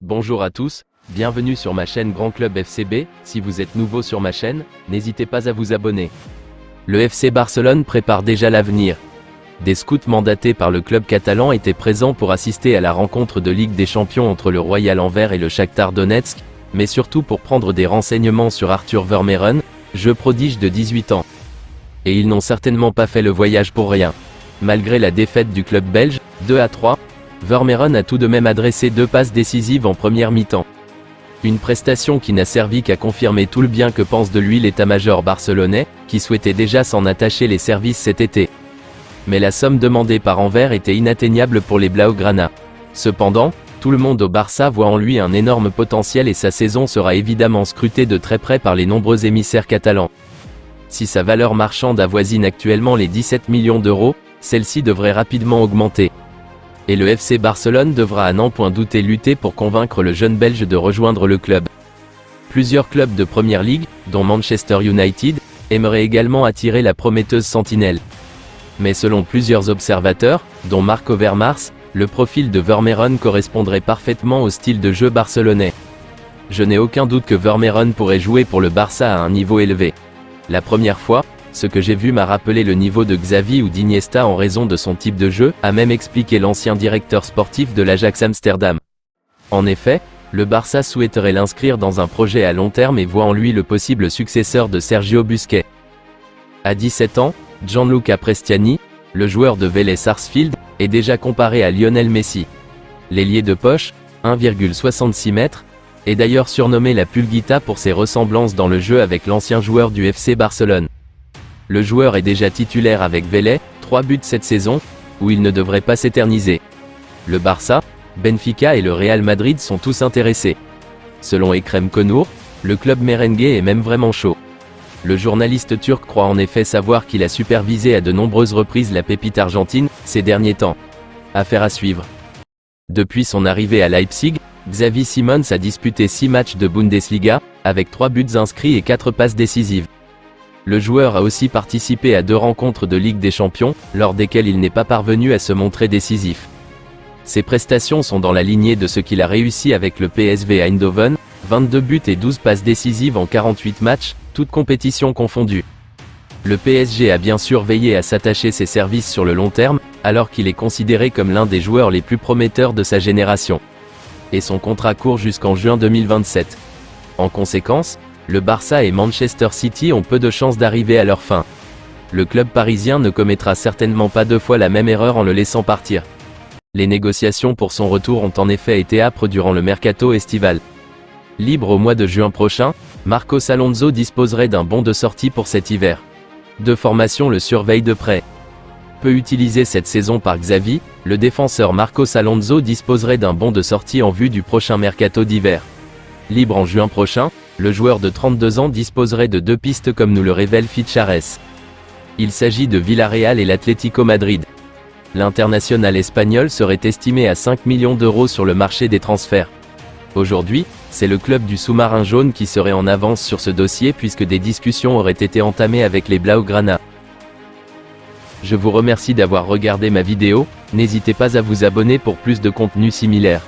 Bonjour à tous, bienvenue sur ma chaîne Grand Club FCB. Si vous êtes nouveau sur ma chaîne, n'hésitez pas à vous abonner. Le FC Barcelone prépare déjà l'avenir. Des scouts mandatés par le club catalan étaient présents pour assister à la rencontre de Ligue des Champions entre le Royal Anvers et le Shakhtar Donetsk, mais surtout pour prendre des renseignements sur Arthur Vermeeren, jeu prodige de 18 ans. Et ils n'ont certainement pas fait le voyage pour rien. Malgré la défaite du club belge, 2-3, Vermeeren a tout de même adressé 2 passes décisives en première mi-temps. Une prestation qui n'a servi qu'à confirmer tout le bien que pense de lui l'état-major barcelonais, qui souhaitait déjà s'en attacher les services cet été. Mais la somme demandée par Anvers était inatteignable pour les Blaugrana. Cependant, tout le monde au Barça voit en lui un énorme potentiel et sa saison sera évidemment scrutée de très près par les nombreux émissaires catalans. Si sa valeur marchande avoisine actuellement les 17 millions d'euros, celle-ci devrait rapidement augmenter. Et le FC Barcelone devra à n'en point douter lutter pour convaincre le jeune Belge de rejoindre le club. Plusieurs clubs de Première Ligue, dont Manchester United, aimeraient également attirer la prometteuse sentinelle. Mais selon plusieurs observateurs, dont Marc Overmars, le profil de Vermeeren correspondrait parfaitement au style de jeu barcelonais. Je n'ai aucun doute que Vermeeren pourrait jouer pour le Barça à un niveau élevé. La première fois, ce que j'ai vu m'a rappelé le niveau de Xavi ou d'Iniesta en raison de son type de jeu, a même expliqué l'ancien directeur sportif de l'Ajax Amsterdam. En effet, le Barça souhaiterait l'inscrire dans un projet à long terme et voit en lui le possible successeur de Sergio Busquets. À 17 ans, Gianluca Prestiani, le joueur de Vélez Sarsfield, est déjà comparé à Lionel Messi. L'ailier de poche, 1,66 m, est d'ailleurs surnommé la Pulguita pour ses ressemblances dans le jeu avec l'ancien joueur du FC Barcelone. Le joueur est déjà titulaire avec Vélez, 3 buts cette saison, où il ne devrait pas s'éterniser. Le Barça, Benfica et le Real Madrid sont tous intéressés. Selon Ekrem Konour, le club merengue est même vraiment chaud. Le journaliste turc croit en effet savoir qu'il a supervisé à de nombreuses reprises la pépite argentine, ces derniers temps. Affaire à suivre. Depuis son arrivée à Leipzig, Xavi Simons a disputé 6 matchs de Bundesliga, avec 3 buts inscrits et 4 passes décisives. Le joueur a aussi participé à 2 rencontres de Ligue des Champions, lors desquelles il n'est pas parvenu à se montrer décisif. Ses prestations sont dans la lignée de ce qu'il a réussi avec le PSV Eindhoven, 22 buts et 12 passes décisives en 48 matchs, toutes compétitions confondues. Le PSG a bien sûr veillé à s'attacher ses services sur le long terme, alors qu'il est considéré comme l'un des joueurs les plus prometteurs de sa génération. Et son contrat court jusqu'en juin 2027. En conséquence, le Barça et Manchester City ont peu de chances d'arriver à leur fin. Le club parisien ne commettra certainement pas 2 fois la même erreur en le laissant partir. Les négociations pour son retour ont en effet été âpres durant le mercato estival. Libre au mois de juin prochain, Marcos Alonso disposerait d'un bon de sortie pour cet hiver. De formation le surveille de près. Peu utilisé cette saison par Xavi, le défenseur Marcos Alonso disposerait d'un bon de sortie en vue du prochain mercato d'hiver. Libre en juin prochain, le joueur de 32 ans disposerait de 2 pistes comme nous le révèle Fichares. Il s'agit de Villarreal et l'Atlético Madrid. L'international espagnol serait estimé à 5 millions d'euros sur le marché des transferts. Aujourd'hui, c'est le club du sous-marin jaune qui serait en avance sur ce dossier puisque des discussions auraient été entamées avec les Blaugrana. Je vous remercie d'avoir regardé ma vidéo, n'hésitez pas à vous abonner pour plus de contenu similaire.